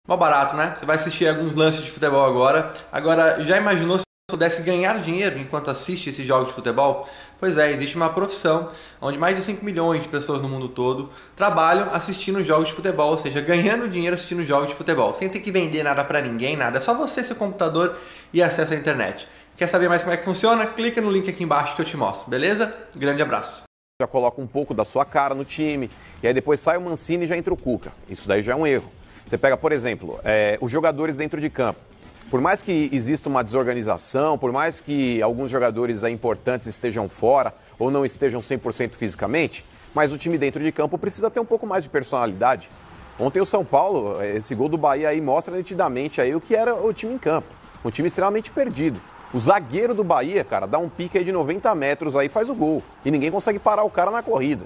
Mó barato, né? Você vai assistir alguns lances de futebol agora. Agora, já imaginou se pudesse ganhar dinheiro enquanto assiste esses jogos de futebol? Pois é, existe uma profissão onde mais de 5 milhões de pessoas no mundo todo trabalham assistindo jogos de futebol, ou seja, ganhando dinheiro assistindo jogos de futebol, sem ter que vender nada pra ninguém, nada. É só você, seu computador e acesso à internet. Quer saber mais como é que funciona? Clica no link aqui embaixo que eu te mostro, beleza? Grande abraço. Já coloca um pouco da sua cara no time, e aí depois sai o Mancini e já entra o Cuca. Isso daí já é um erro. Você pega, por exemplo, os jogadores dentro de campo. Por mais que exista uma desorganização, por mais que alguns jogadores importantes estejam fora ou não estejam 100% fisicamente, mas o time dentro de campo precisa ter um pouco mais de personalidade. Ontem o São Paulo, esse gol do Bahia aí mostra nitidamente aí o que era o time em campo. Um time extremamente perdido. O zagueiro do Bahia, cara, dá um pique aí de 90 metros aí e faz o gol. E ninguém consegue parar o cara na corrida.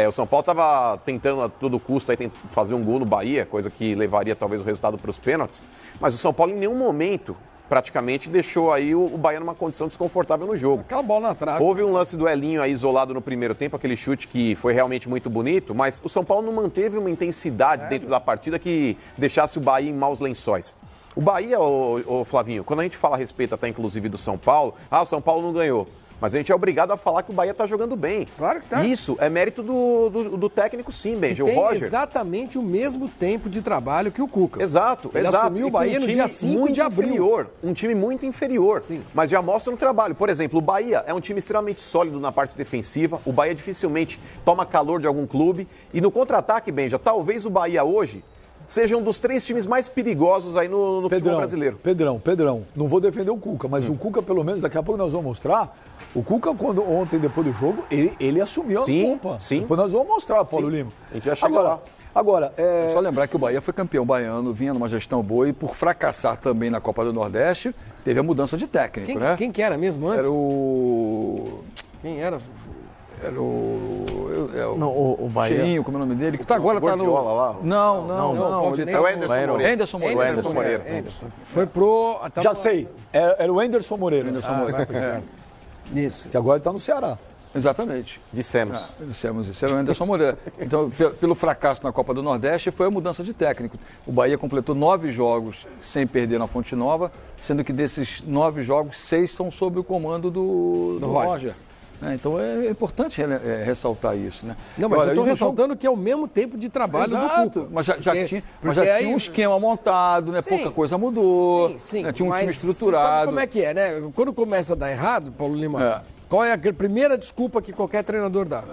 O São Paulo estava tentando a todo custo aí fazer um gol no Bahia, coisa que levaria talvez o resultado para os pênaltis. Mas o São Paulo em nenhum momento praticamente deixou aí o Bahia numa condição desconfortável no jogo. Aquela bola na trave. Houve um lance do Elinho aí isolado no primeiro tempo, aquele chute que foi realmente muito bonito, mas o São Paulo não manteve uma intensidade dentro da partida que deixasse o Bahia em maus lençóis. O Bahia, ô Flavinho, quando a gente fala a respeito até inclusive do São Paulo, o São Paulo não ganhou. Mas a gente é obrigado a falar que o Bahia está jogando bem. Claro que tá. Isso é mérito do técnico, sim, Benja. O Roger. Exatamente o mesmo tempo de trabalho que o Cuca. Exato, Ele assumiu o Bahia no dia 5 de abril. Inferior, um time muito inferior, sim. Mas já mostra um trabalho. Por exemplo, o Bahia é um time extremamente sólido na parte defensiva. O Bahia dificilmente toma calor de algum clube. E no contra-ataque, Benja, talvez o Bahia hoje seja um dos 3 times mais perigosos aí no futebol brasileiro. Pedrão, não vou defender o Cuca, mas o Cuca, pelo menos, daqui a pouco nós vamos mostrar. O Cuca, ontem, depois do jogo, ele assumiu a culpa. Sim. Depois nós vamos mostrar, Paulo Lima. A gente já chegou lá. Agora, Só lembrar que o Bahia foi campeão baiano, vinha numa gestão boa e por fracassar também na Copa do Nordeste, teve a mudança de técnico, né? Quem que era mesmo antes? Era o... Quem era? Era o... não, o Bahia... Cheinho, como é o nome dele? Que tá agora tá no... lá? Não. É o Anderson Moreira. Anderson. Foi pro... Já sei, era o Anderson Moreira. Isso. Que agora está no Ceará. Exatamente. Dissemos isso, era o Anderson Moreira. Então, pelo fracasso na Copa do Nordeste, foi a mudança de técnico. O Bahia completou 9 jogos sem perder na Fonte Nova, sendo que desses 9 jogos, 6 são sob o comando do Roger. Então é importante ressaltar isso, né? Não, mas eu estou ressaltando que é o mesmo tempo de trabalho do Cuca. Mas já tinha um esquema montado, né? Sim, pouca coisa mudou, sim, né? Tinha um time estruturado. Você sabe como é que é, né? Quando começa a dar errado, Paulo Lima, qual é a primeira desculpa que qualquer treinador dá?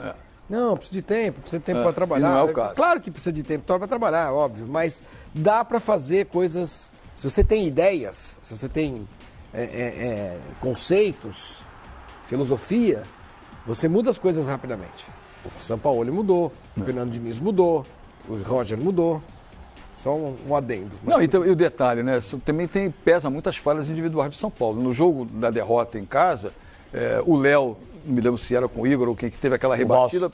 Não, precisa de tempo para trabalhar. Não é o caso. Claro que precisa de tempo para trabalhar, óbvio, mas dá para fazer coisas. Se você tem ideias, se você tem conceitos, filosofia, você muda as coisas rapidamente. O São Paulo mudou, o Fernando Diniz mudou, o Roger mudou. Só um adendo. Não, e o detalhe, né? Também pesa muitas falhas individuais do São Paulo. No jogo da derrota em casa, o Léo, não me lembro se era com o Igor ou quem que teve aquela rebatida.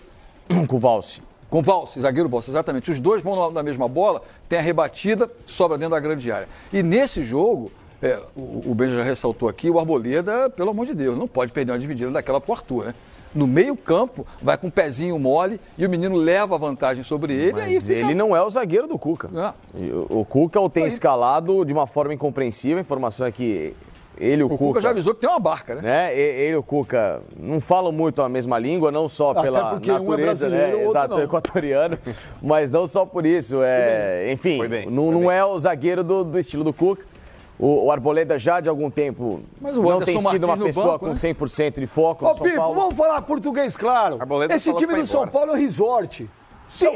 Com o Valse. Com o Valse, zagueiro Valse, exatamente. Os dois vão na mesma bola, tem a rebatida, sobra dentro da grande área. E nesse jogo, o Benja já ressaltou aqui, o Arboleda, pelo amor de Deus, não pode perder uma dividida daquela pro Arthur, né? No meio campo, vai com o pezinho mole e o menino leva a vantagem sobre ele. Mas e aí fica... ele não é o zagueiro do Cuca. O Cuca o tem escalado de uma forma incompreensível. A informação é que ele e o Cuca... Cuca já avisou que tem uma barca, né? Ele e o Cuca não falam muito a mesma língua, não só pela natureza, exato, equatoriano, mas não só por isso. Enfim, não é o zagueiro do estilo do Cuca. O Arboleda já de algum tempo não tem sido uma pessoa com 100% de foco no São Paulo. Vamos falar português claro. Esse time do São Paulo é um resort. Sim,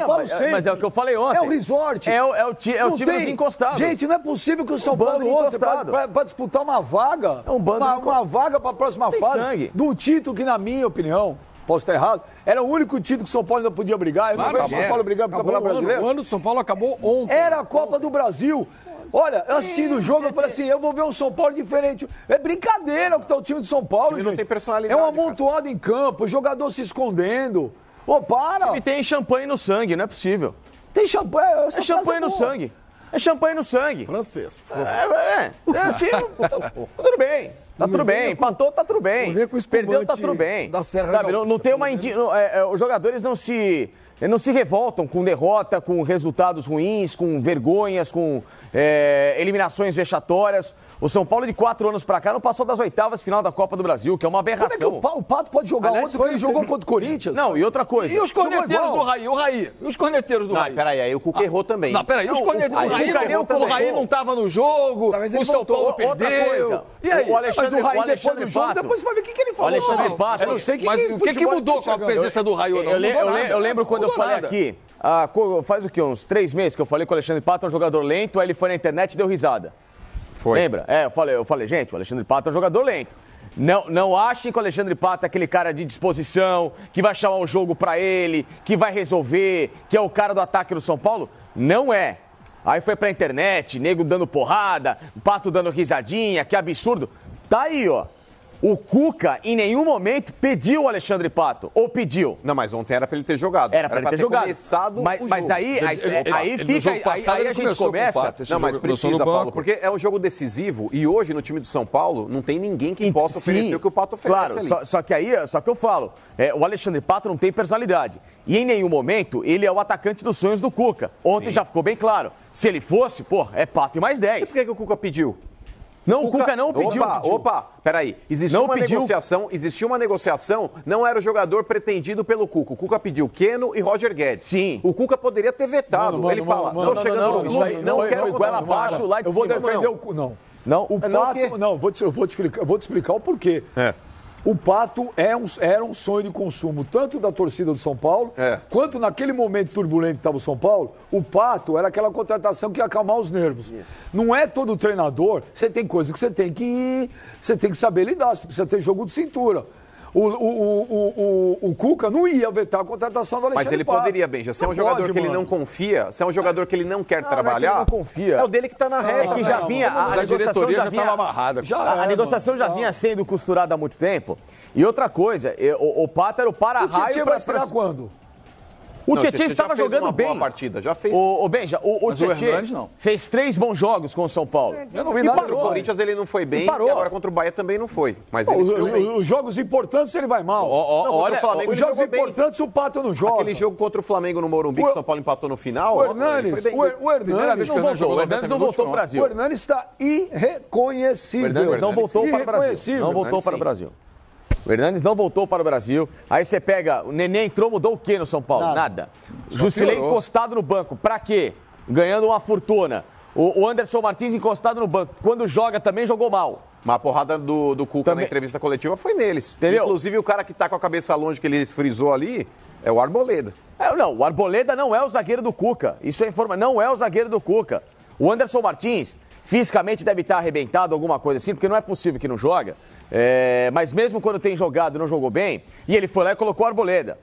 mas é o que eu falei ontem. É um resort. É o time dos encostados. Gente, não é possível que o São Paulo ontem, para disputar uma vaga, uma vaga para a próxima fase, do título que, na minha opinião, posso estar errado, era o único título que o São Paulo não podia brigar. Eu não vejo o São Paulo brigar pelo Campeonato Brasileiro. O ano do São Paulo acabou ontem. Era a Copa do Brasil. Olha, eu assistindo o jogo, eu falei assim, eu vou ver um São Paulo diferente. É brincadeira o que tá o time do São Paulo, gente. Não tem personalidade. É um amontoado em campo, o jogador se escondendo. Para! E tem champanhe no sangue, não é possível. Tem champanhe? É champanhe no sangue. É champanhe no sangue. Francês, por favor. Assim, tudo bem. Tá tudo bem, empatou, tá tudo bem. Perdeu, tá tudo bem. Da Serra Sabe, não tem uma os jogadores não se não se revoltam com derrota, com resultados ruins, com vergonhas, com eliminações vexatórias. O São Paulo, de 4 anos pra cá, não passou das oitavas final da Copa do Brasil, que é uma aberração. Como é que o Pato pode jogar ontem porque ele jogou contra o Corinthians? Não, e outra coisa. E os corneteiros do Raí? O Raí? E os corneteiros do Raí? Peraí, aí o Cuca errou também. Não, peraí, os corneteiros do Raí não estava no jogo, o São Paulo perdeu. E aí, mas o Raí depois do jogo, depois você vai ver o que ele falou. O Alexandre Pato. Eu não sei mas o que mudou com a presença do Raí ou não? Eu lembro quando eu falei aqui, faz o quê? Uns 3 meses que eu falei que o Alexandre Pato é um jogador lento, aí ele foi na internet e deu risada. Foi. Lembra? Eu falei, gente, o Alexandre Pato é um jogador lento. Não achem que o Alexandre Pato é aquele cara de disposição, que vai chamar o jogo pra ele, que vai resolver, que é o cara do ataque do São Paulo. Não é. Aí foi pra internet, nego dando porrada, Pato dando risadinha, que absurdo. Tá aí, ó. O Cuca, em nenhum momento, pediu o Alexandre Pato. Ou pediu? Não, mas ontem era pra ele ter jogado. Era pra ele ter jogado. Começado mas aí fica. Aí a gente começa. Não, mas precisa, Paulo, porque é um jogo decisivo e hoje no time do São Paulo não tem ninguém que possa oferecer o que o Pato oferece. Claro, ali. Só que eu falo, o Alexandre Pato não tem personalidade. E em nenhum momento ele é o atacante dos sonhos do Cuca. Ontem já ficou bem claro. Se ele fosse, é Pato e mais 10. E por que o Cuca pediu? Não, o Cuca não pediu. Opa, peraí. Existiu uma negociação, não era o jogador pretendido pelo Cuca. O Cuca pediu Keno e Roger Guedes. Sim. O Cuca poderia ter vetado. Ele fala, não quero goela abaixo lá de cima. Eu vou defender o Cuca. Não. O Pato, eu vou te explicar o porquê. O Pato era um sonho de consumo, tanto da torcida do São Paulo, quanto naquele momento turbulento que estava o São Paulo, o Pato era aquela contratação que ia acalmar os nervos. Isso. Não é todo treinador, você tem coisas que você tem que saber lidar, você precisa ter jogo de cintura. O Cuca não ia vetar a contratação do Alexandre Pato. Mas ele poderia, Benja. Se é um jogador que ele não confia, se é um jogador que ele não quer trabalhar, não confia. É o dele que está na reta. É que já vinha, a diretoria já estava amarrada. A negociação já vinha sendo costurada há muito tempo. E outra coisa, o Pato era o para-raio para esperar quando? O Tietchan estava jogando bem. Boa partida, já fez. Benja, o Tietchan fez 3 bons jogos com o São Paulo. Eu não vi nada. Contra o Corinthians ele não foi bem, e agora contra o Bahia também não foi. Mas os jogos importantes ele vai mal. Olha, os jogos importantes o Pato não joga. Aquele jogo contra o Flamengo no Morumbi, que o São Paulo empatou no final. O Hernanes não voltou para o Brasil. O Hernanes está irreconhecível. O Hernanes não voltou para o Brasil. Não voltou para o Brasil. O Hernanes não voltou para o Brasil. Aí você pega, o Nenê entrou, mudou o quê no São Paulo? Nada. Jusilei encostado no banco. Pra quê? Ganhando uma fortuna. O Anderson Martins encostado no banco. Quando joga, também jogou mal. Uma porrada do Cuca na entrevista coletiva foi neles. Entendeu? Inclusive, o cara que tá com a cabeça longe, que ele frisou ali, é o Arboleda. Não, o Arboleda não é o zagueiro do Cuca. Isso é informação. Não é o zagueiro do Cuca. O Anderson Martins, fisicamente, deve estar arrebentado, alguma coisa assim, porque não é possível que não joga. Mas mesmo quando tem jogado, não jogou bem, e ele foi lá e colocou o Arboleda.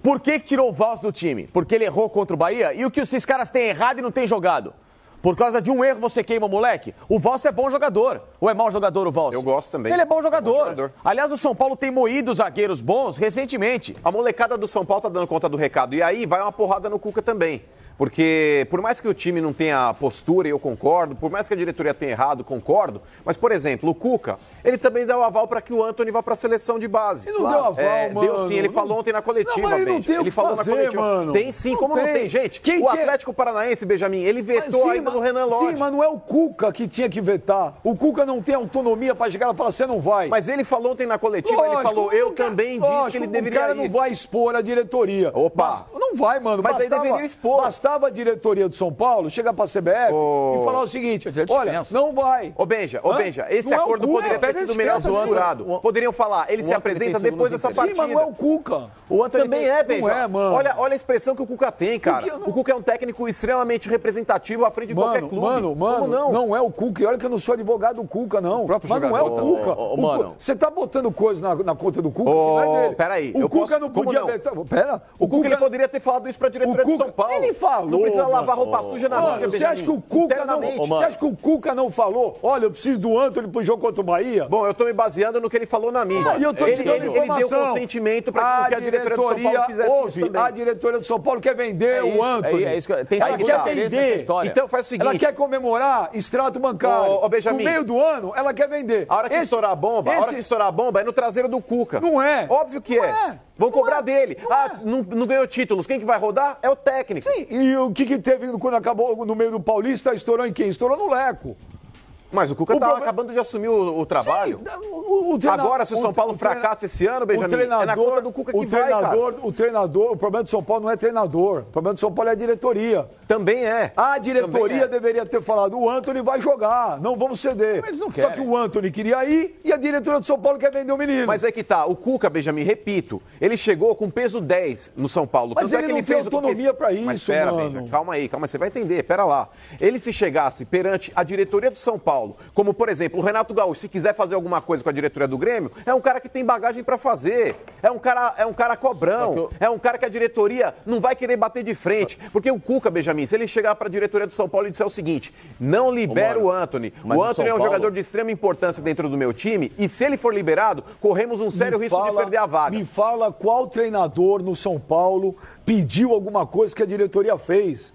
Por que tirou o Valls do time? Porque ele errou contra o Bahia? E o que esses caras têm errado e não têm jogado? Por causa de um erro você queima o moleque? O Valls é bom jogador. Ou é mau jogador o Valls? Eu gosto também. Ele é bom jogador. Aliás, o São Paulo tem moído zagueiros bons recentemente. A molecada do São Paulo tá dando conta do recado. E aí vai uma porrada no Cuca também. Porque, por mais que o time não tenha postura, e eu concordo, por mais que a diretoria tenha errado, concordo, mas, por exemplo, o Cuca, ele também deu aval para que o Antony vá para a seleção de base. Ele não deu aval, mano. Deu sim, ele falou ontem na coletiva, ele falou na coletiva. Mano. Tem sim, como não tem, gente? O Atlético Paranaense, Benjamin, ele vetou ainda no Renan Lodge. Sim, mas não é o Cuca que tinha que vetar. O Cuca não tem autonomia para chegar e falar, você não vai. Mas ele falou ontem na coletiva, ele falou, eu também disse que ele deveria ir. O cara não vai expor a diretoria. Opa! Não vai, mano. Mas aí deveria expor. Bastava a diretoria do São Paulo chegar para a CBF e falar o seguinte, olha, não vai. Ô Benja, esse acordo poderia ter sido melhor costurado. Poderiam falar, ele se apresenta depois dessa partida. Sim, mas não é o Cuca. O Antony também é, Benja. Não é, mano. Olha a expressão que o Cuca tem, cara. O Cuca é um técnico extremamente representativo à frente de qualquer clube. Mano, não é o Cuca. E olha que eu não sou advogado do Cuca, não. Mas não é o Cuca. Você tá botando coisa na conta do Cuca que não é dele. Peraí. O Cuca não podia... Pera. O Cuca ele poderia ter falado isso pra diretoria do São Paulo. Ele falou. Não precisa lavar roupa suja na mão. Você acha que o Cuca não falou? Olha, eu preciso do Antony pro jogo contra o Bahia? Bom, eu tô me baseando no que ele falou na mídia. Ele deu consentimento para que a diretoria do São Paulo fizesse isso também. A diretoria do São Paulo quer vender o Antony. Ela quer vender. Então faz o seguinte. Ela quer comemorar extrato bancário. No meio do ano, ela quer vender. A hora que estourar a bomba, é no traseiro do Cuca. Não é. Óbvio que é. Vão cobrar dele. Não ganhou títulos. Quem que vai rodar? É o técnico. Sim, e o que teve quando acabou no meio do Paulista? Estourou em quem? Estourou no Leco. Mas o Cuca tá acabando de assumir o trabalho. Sim, agora, se o São Paulo fracassa esse ano, Benjamin, é na conta do Cuca que vai, cara. O problema do São Paulo não é treinador. O problema do São Paulo é a diretoria. Também é. A diretoria deveria ter falado, o Antony vai jogar, não vamos ceder. Mas eles não querem. Só que o Antony queria ir e a diretoria do São Paulo quer vender o menino. Mas é que tá, o Cuca, Benjamin, repito, ele chegou com peso 10 no São Paulo. Mas ele não tem autonomia pra isso, Mas espera, mano. Benjamin, calma aí, você vai entender, pera lá. Ele se chegasse perante a diretoria do São Paulo, como por exemplo, o Renato Gaúcho, se quiser fazer alguma coisa com a diretoria do Grêmio, é um cara que tem bagagem pra fazer. É um cara cobrão. É um cara que a diretoria não vai querer bater de frente. Porque o Cuca, Benjamin, se ele chegar pra diretoria do São Paulo e disser o seguinte, não libera o Antony. O Antony é um jogador de extrema importância dentro do meu time e se ele for liberado, corremos um sério risco de perder a vaga. Me fala qual treinador no São Paulo pediu alguma coisa que a diretoria fez.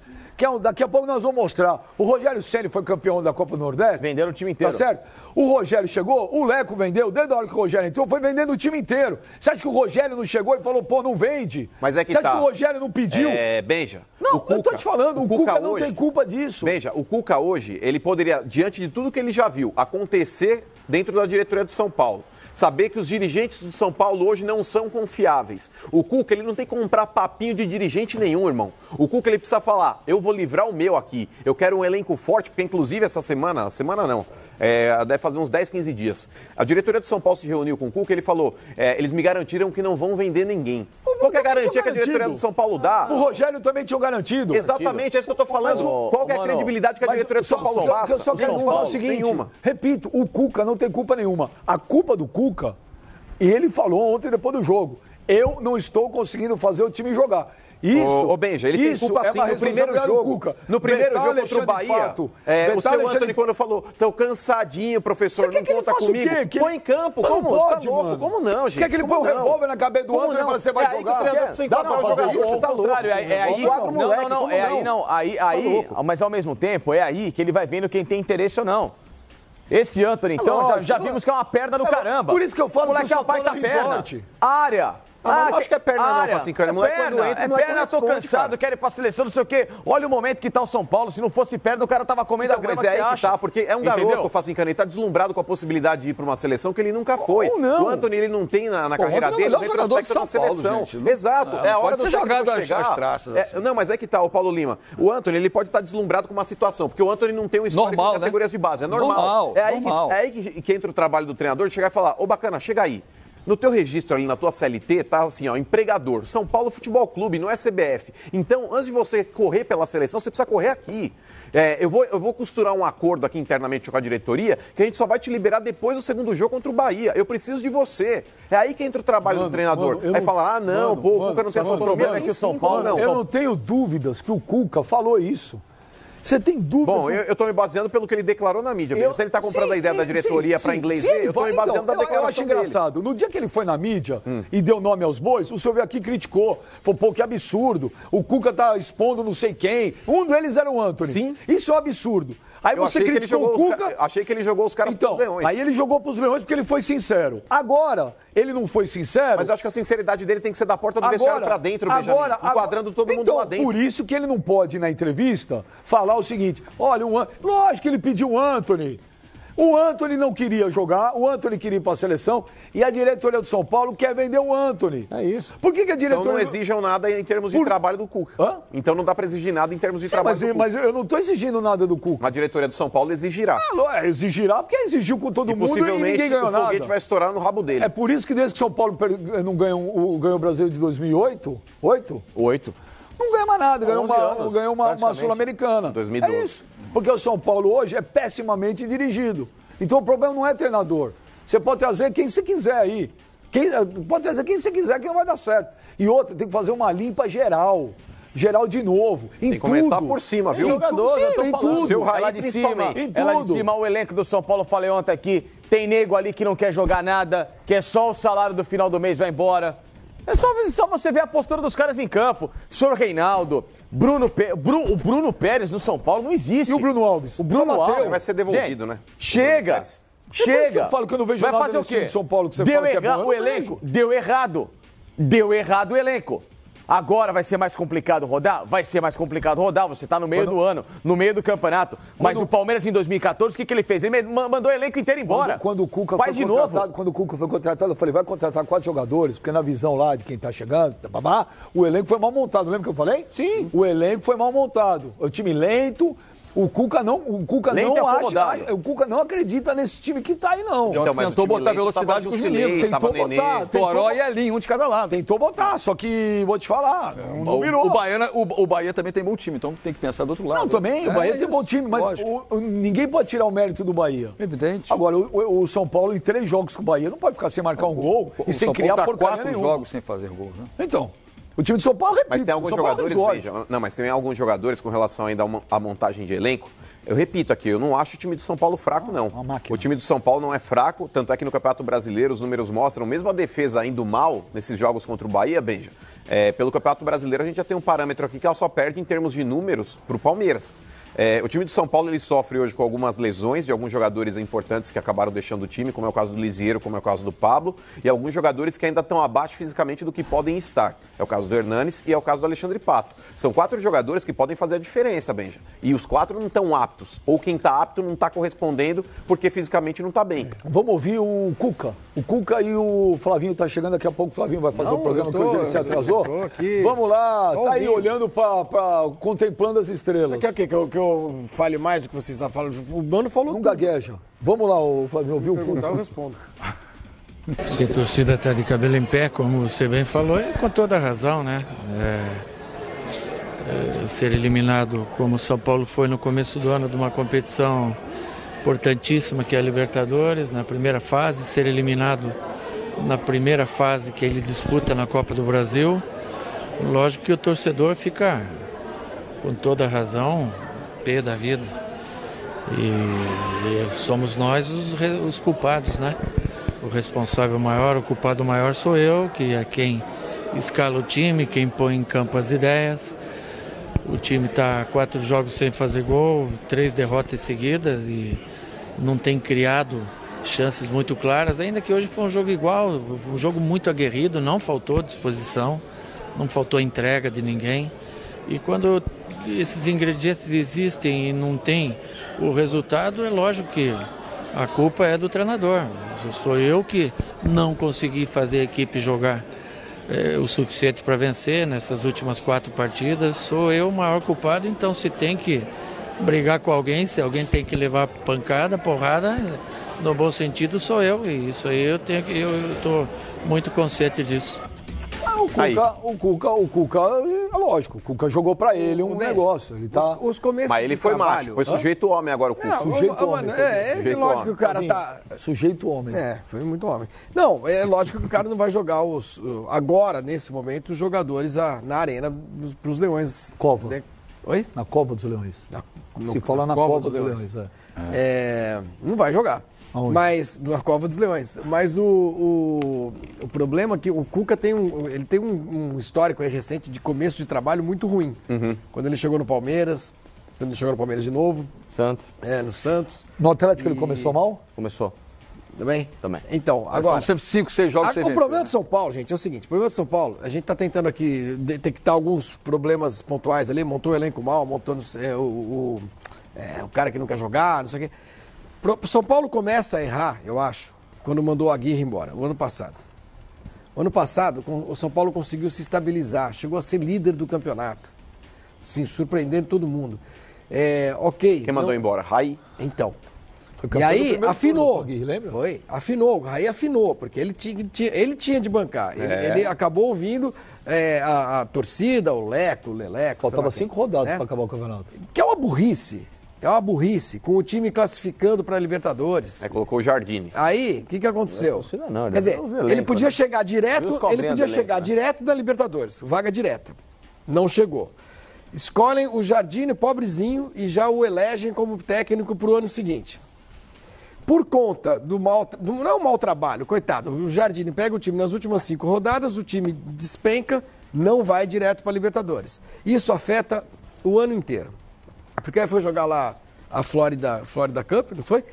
Daqui a pouco nós vamos mostrar. O Rogério Ceni foi campeão da Copa do Nordeste. Venderam o time inteiro. Tá certo? O Rogério chegou, o Leco vendeu, desde a hora que o Rogério entrou, foi vendendo o time inteiro. Você acha que o Rogério não chegou e falou, não vende? Mas é que Você acha que o Rogério não pediu? Benja. Não, eu tô te falando, o Cuca não tem culpa disso. Benja, o Cuca hoje, ele poderia, diante de tudo que ele já viu acontecer dentro da diretoria do São Paulo, saber que os dirigentes do São Paulo hoje não são confiáveis. O Cuca, ele não tem que comprar papinho de dirigente nenhum, irmão. O Cuca, ele precisa falar, eu vou livrar o meu aqui. Eu quero um elenco forte, porque inclusive essa semana não, deve fazer uns 10, 15 dias. A diretoria do São Paulo se reuniu com o Cuca e ele falou, eles me garantiram que não vão vender ninguém. Qual que é a garantia que a diretoria do São Paulo dá? O Rogério também tinha garantido. Exatamente, é isso que eu tô falando. Qual que é a credibilidade que a diretoria do São Paulo passa? Eu só quero falar o seguinte, repito, o Cuca não tem culpa nenhuma. A culpa do Cuca, e ele falou ontem depois do jogo, eu não estou conseguindo fazer o time jogar. Isso, Benja, ele tem culpa sim no primeiro jogo. Cuca. No primeiro jogo contra o Bahia, o seu Antony quando falou, tô cansadinho, professor, não conta comigo. Põe em campo, como pode, tá louco? Como não, gente? Quer que ele põe o revólver na cabeça do Antony e fala, você vai jogar? Dá pra fazer isso? Você tá louco. Mas ao mesmo tempo, é aí que ele vai vendo quem tem interesse ou não. Esse Antony, então, já vimos que é uma perna do caramba. Por isso que eu falo que o São Paulo é perna. Área. Não acho que é perna não, assim, cara. Moleque quando entra, é perna, tô cansado, quero ir pra seleção, não sei o quê. Olha o momento que tá o São Paulo, se não fosse perna, o cara tava comendo a grama. Mas é aí que tá, porque é um garoto, Facincana, ele tá deslumbrado com a possibilidade de ir pra uma seleção que ele nunca foi. O Antony, ele não tem na carreira dele o retrospecto da seleção. Exato, é a hora do jogado às traças. Não, mas é que tá, o Paulo Lima. O Antony, ele pode estar deslumbrado com uma situação, porque o Antony não tem um histórico de categorias de base, é normal. É aí que entra o trabalho do treinador de chegar e falar, bacana, chega aí. No teu registro ali, na tua CLT, tá assim, empregador, São Paulo Futebol Clube, não é CBF. Então, antes de você correr pela seleção, você precisa correr aqui. Eu vou costurar um acordo aqui internamente com a diretoria, que a gente só vai te liberar depois do segundo jogo contra o Bahia. Eu preciso de você. É aí que entra o trabalho do treinador. Aí fala, o Cuca não tem essa autonomia, é que o São Paulo não. Eu não tenho dúvidas que o Cuca falou isso. Você tem dúvida? Bom, eu estou me baseando pelo que ele declarou na mídia. Se ele está comprando a ideia da diretoria para inglês ver, eu estou me baseando da declaração dele. Eu acho engraçado. No dia que ele foi na mídia e deu nome aos bois, o senhor veio aqui e criticou. Falou, que absurdo. O Cuca tá expondo não sei quem. Um deles era o Antony. Sim. Isso é um absurdo. Aí você criticou o Cuca... Achei que ele jogou os caras pros Leões. Aí ele jogou pros Leões porque ele foi sincero. Agora, ele não foi sincero... Mas eu acho que a sinceridade dele tem que ser da porta do vestiário pra dentro, Benjamin. Enquadrando todo mundo lá dentro. Por isso que ele não pode, na entrevista, falar o seguinte, olha, lógico que ele pediu o Antony. O Antony não queria jogar, o Antony queria ir para a seleção e a diretoria do São Paulo quer vender o Antony. É isso. Por que a diretoria... Então não exijam nada em termos de trabalho do Cuca. Então não dá para exigir nada em termos de trabalho do Cuca. Mas eu não estou exigindo nada do Cuca. A diretoria do São Paulo exigirá. Exigirá porque exigiu com todo mundo e ninguém ganhou nada. O foguete vai estourar no rabo dele. É por isso que desde que o São Paulo não ganhou o Brasileiro de 2008... 8? Não ganha mais nada, ganhou uma Sul-Americana. 2012. É isso. Porque o São Paulo hoje é pessimamente dirigido. Então o problema não é treinador. Você pode trazer quem você quiser aí. Pode trazer quem você quiser que não vai dar certo. E outra, tem que fazer uma limpa geral. Geral de novo. Tem que começar por cima, viu? Jogador, eu tô falando. Seu Raí, principalmente. Ela de cima, o elenco do São Paulo, falei ontem aqui, tem nego ali que não quer jogar nada, que é só o salário do final do mês vai embora. É só você ver a postura dos caras em campo. Senhor Reinaldo, o Bruno Pérez no São Paulo não existe. E o Bruno Alves? O Bruno Alves vai ser devolvido, né? Chega! Chega! Eu falo que eu não vejo nada nesse time de São Paulo que você fala que é bom. O elenco deu errado. deu errado o elenco. Agora vai ser mais complicado rodar? Vai ser mais complicado rodar, você está no meio do ano, no meio do campeonato. Mas o Palmeiras em 2014, o que ele fez? Ele mandou o elenco inteiro embora. Quando o Cuca Faz foi de novo. Quando o Cuca foi contratado, eu falei, vai contratar 4 jogadores, porque na visão lá de quem está chegando, o elenco foi mal montado. Lembra que eu falei? Sim. O elenco foi mal montado. O time lento. O Cuca não acredita nesse time que tá aí, não. Então, tentou botar velocidade com os meninos. Tentou botar. Toró e Elinho, um de cada lado. Tentou botar, só que, vou te falar, não virou. O Bahia também tem bom time, então tem que pensar do outro lado. Não, também, o Bahia tem bom time, mas ninguém pode tirar o mérito do Bahia. Evidente. Agora, o São Paulo, em 3 jogos com o Bahia, não pode ficar sem marcar um gol e sem criar porcaria 4 jogos sem fazer gol, né? Então... O time de São Paulo repite. Mas tem alguns jogadores, mas tem alguns jogadores com relação ainda à montagem de elenco. Eu repito aqui, eu não acho o time do São Paulo fraco, não. O time do São Paulo não é fraco, tanto é que no Campeonato Brasileiro os números mostram, mesmo a defesa indo mal nesses jogos contra o Bahia, Benja, pelo Campeonato Brasileiro a gente já tem um parâmetro aqui que ela só perde em termos de números para o Palmeiras. O time do São Paulo ele sofre hoje com algumas lesões de alguns jogadores importantes que acabaram deixando o time, como é o caso do Lisieiro, como é o caso do Pablo, e alguns jogadores que ainda estão abaixo fisicamente do que podem estar. É o caso do Hernanes e é o caso do Alexandre Pato. São 4 jogadores que podem fazer a diferença, Benja. E os 4 não estão aptos, ou quem está apto não está correspondendo porque fisicamente não está bem. Vamos ouvir o Cuca. O Cuca e o Flavinho tá chegando daqui a pouco. O Flavinho vai fazer o programa que ele se atrasou. Vamos lá, tá aí olhando contemplando as estrelas. Quer que eu fale mais do que vocês estão falando? O Mano falou. Não gagueja. Vamos lá, o Flavinho, ouviu o Cuca? Eu respondo. Se a torcida está de cabelo em pé, como você bem falou, e com toda a razão, né? Ser eliminado como o São Paulo foi no começo do ano de uma competição importantíssima que é a Libertadores, na primeira fase, ser eliminado na primeira fase que ele disputa na Copa do Brasil, lógico que o torcedor fica com toda a razão, pé da vida. E somos nós os culpados, né? O responsável maior, o culpado maior sou eu, que é quem escala o time, quem põe em campo as ideias. O time está 4 jogos sem fazer gol, 3 derrotas seguidas e não tem criado chances muito claras, ainda que hoje foi um jogo igual, um jogo muito aguerrido, não faltou disposição, não faltou entrega de ninguém. E quando esses ingredientes existem e não tem o resultado, é lógico que a culpa é do treinador. Sou eu que não consegui fazer a equipe jogar o suficiente para vencer nessas últimas 4 partidas. Sou eu o maior culpado, então se tem que brigar com alguém, se alguém tem que levar pancada, porrada, no bom sentido sou eu. E isso aí eu estou muito consciente disso. O Cuca, é lógico, o Cuca jogou pra ele um negócio. Ele tá... Mas ele foi macho, foi sujeito homem agora, o Cuca. Sujeito homem. É lógico que o cara tá... Sujeito homem. Foi muito homem. Não, é lógico que o cara não vai jogar agora, nesse momento, os jogadores na arena pros Leões. Cova. Oi? Na Cova dos Leões. Se falar na Cova dos Leões. Não vai jogar. Aonde? Mas na Cova dos Leões. Mas o problema é que o Cuca tem um histórico aí recente de começo de trabalho muito ruim. Quando ele chegou no Palmeiras, quando ele chegou no Palmeiras de novo. Santos. No Santos. No Atlético ele começou mal? Começou. Também? Também. Então, agora... São sempre 5, 6 jogos sem O problema do São Paulo, gente, é o seguinte. O problema do São Paulo, a gente tá tentando aqui detectar alguns problemas pontuais ali. Montou o elenco mal, montou o cara que não quer jogar, não sei o quê. O São Paulo começa a errar, eu acho, quando mandou o Aguirre embora, o ano passado. O ano passado, o São Paulo conseguiu se estabilizar, chegou a ser líder do campeonato. Sim, surpreendendo todo mundo. Ok. Quem mandou embora? Raí? Então. E aí, afinou. Aguirre, lembra? Foi, afinou. O Raí afinou, porque ele tinha de bancar. Ele acabou ouvindo a torcida, o Leleco. Faltava 5 rodadas para acabar o campeonato. Que é uma burrice. É uma burrice, com o time classificando para a Libertadores. Colocou o Jardine. Aí, o que aconteceu? Não, quer dizer, ele podia chegar direto, direto da Libertadores, vaga direta. Não chegou. Escolhem o Jardine, pobrezinho, e já o elegem como técnico para o ano seguinte. Por conta do não é um mau trabalho, coitado. O Jardine pega o time nas últimas 5 rodadas, o time despenca, não vai direto para a Libertadores. Isso afeta o ano inteiro. Porque aí foi jogar lá a Florida Cup, não foi?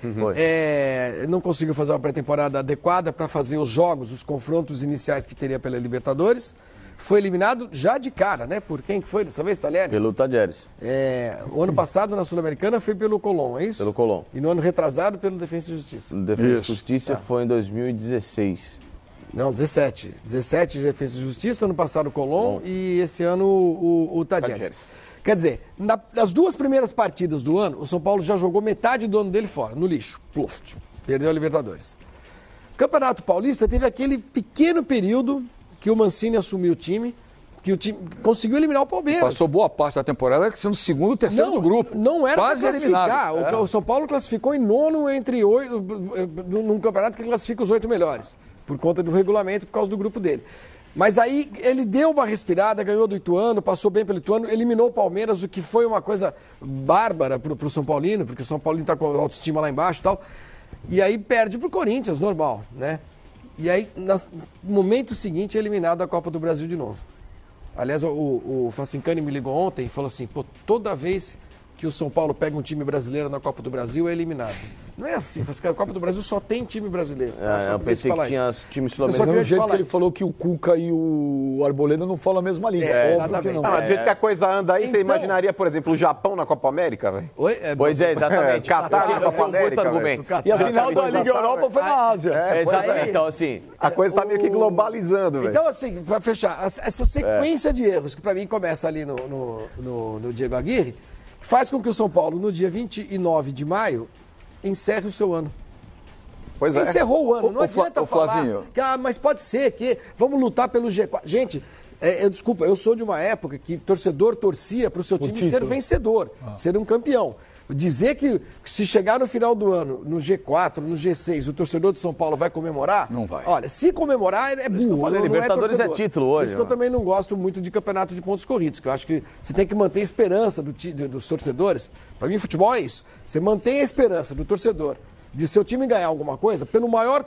Não conseguiu fazer uma pré-temporada adequada para fazer os jogos, os confrontos iniciais que teria pela Libertadores. Foi eliminado já de cara, né? Por quem que foi dessa vez, Talheres? Pelo Talheres. O ano passado, na Sul-Americana, foi pelo Colón, é isso? Pelo Colón. E no ano retrasado, pelo Defensa e Justiça. Defensa e Justiça foi em 2016. Não, 17. 17 de Defensa e Justiça, ano passado o Colón e esse ano o Talheres. Quer dizer, nas duas primeiras partidas do ano, o São Paulo já jogou metade do ano dele fora, no lixo. Pluf, perdeu a Libertadores. O Campeonato Paulista teve aquele pequeno período que o Mancini assumiu o time, que o time conseguiu eliminar o Palmeiras. Passou boa parte da temporada sendo segundo, terceiro do grupo. Não era quase pra classificar. Eliminado. O São Paulo classificou em nono entre 8, num campeonato que classifica os 8 melhores, por conta do regulamento, por causa do grupo dele. Mas aí ele deu uma respirada, ganhou do Ituano, passou bem pelo Ituano, eliminou o Palmeiras, o que foi uma coisa bárbara pro São Paulino, porque o São Paulino está com a autoestima lá embaixo e tal. E aí perde pro Corinthians, normal, né? E aí, no momento seguinte, é eliminado da Copa do Brasil de novo. Aliás, o Facincani me ligou ontem e falou assim, pô, toda vez que o São Paulo pega um time brasileiro na Copa do Brasil, é eliminado. Não é assim, a Copa do Brasil só tem time brasileiro. Eu pensei que tinha time sul-americano. Do jeito que ele falou que o Cuca e o Arboleda não falam a mesma língua. Exatamente. Do jeito que a coisa anda aí, você imaginaria, por exemplo, o Japão na Copa América, velho? Pois é, exatamente. Catar na Copa América, e a final da Liga Europa foi na Ásia. Exatamente. Então, assim, a coisa está meio que globalizando, velho. Então, assim, para fechar, essa sequência de erros, que para mim começa ali no Diego Aguirre, faz com que o São Paulo, no dia 29 de maio, encerre o seu ano. Pois é. Encerrou o ano. Não adianta falar Flavinho. que, mas pode ser que vamos lutar pelo G4. Gente, desculpa, eu sou de uma época que torcedor torcia para o seu time ser vencedor, ser um campeão. Dizer que se chegar no final do ano, no G4, no G6, o torcedor de São Paulo vai comemorar? Não vai. Olha, se comemorar é burro, não Libertadores é título hoje. Por isso que eu também não gosto muito de campeonato de pontos corridos, que eu acho que você tem que manter a esperança dos torcedores. Para mim, futebol é isso. Você mantém a esperança do torcedor de seu time ganhar alguma coisa pelo maior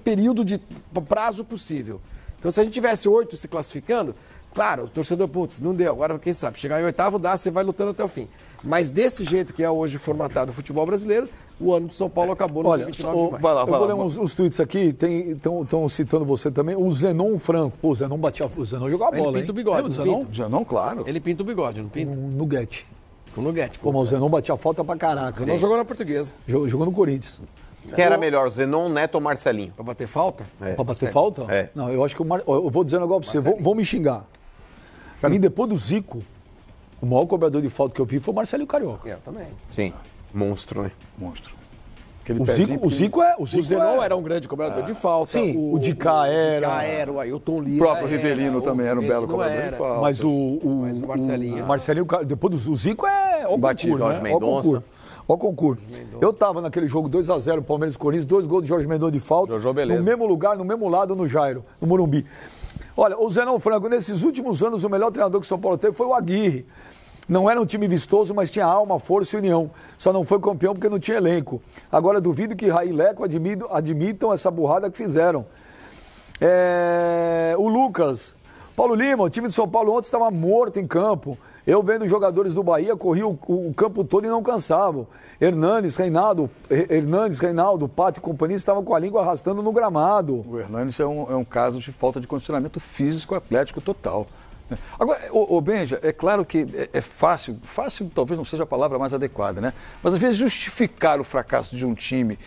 período de prazo possível. Então, se a gente tivesse 8 se classificando, claro, o torcedor, putz, não deu. Agora, quem sabe, chegar em oitavo dá, você vai lutando até o fim. Mas desse jeito que é hoje formatado o futebol brasileiro, o ano do São Paulo acabou no dia 29 de maio. Eu vou ler uns tweets aqui, estão citando você também. O Zenon Franco. Pô, o Zenon jogava bola, ele pinta o bigode. Zenon, claro. Ele pinta o bigode, não pinta? Com o Nuguete. Com o Nuguete. Como o Zenon batia falta pra caraca. O Zenon jogou na Portuguesa. Jogou no Corinthians. Quem era melhor, o Zenon, Neto ou Marcelinho? Pra bater falta? Pra bater falta? É. Não, eu acho que eu vou dizer um negócio pra você, vão me xingar. Pra mim, depois do Zico, o maior cobrador de falta que eu vi foi o Marcelinho Carioca. Eu também. Sim. Monstro, né? Monstro. O Zenon era um grande cobrador de falta. Sim, o Dicá era. O Ailton Lira. O próprio Rivelino também era um belo cobrador de falta. Mas o Marcelinho, depois do Zico é o concurso, Jorge Mendonça. Ó o concurso. Eu tava naquele jogo 2-0, Palmeiras e Corinthians, 2 gols de Jorge Mendonça de falta. No mesmo lugar, no mesmo lado, no Jairo, no Morumbi. Olha, o Zenon Franco, nesses últimos anos, o melhor treinador que o São Paulo teve foi o Aguirre. Não era um time vistoso, mas tinha alma, força e união. Só não foi campeão porque não tinha elenco. Agora, duvido que Raí e Leco admitam essa burrada que fizeram. O Lucas. Paulo Lima, o time de São Paulo ontem estava morto em campo. Eu vendo os jogadores do Bahia, corri o campo todo e não cansavam. Hernanes, Reinaldo, Pato e companhia estavam com a língua arrastando no gramado. O Hernanes é um caso de falta de condicionamento físico atlético total. Agora, Benja, é claro que é fácil talvez não seja a palavra mais adequada, né? Mas às vezes justificar o fracasso de um time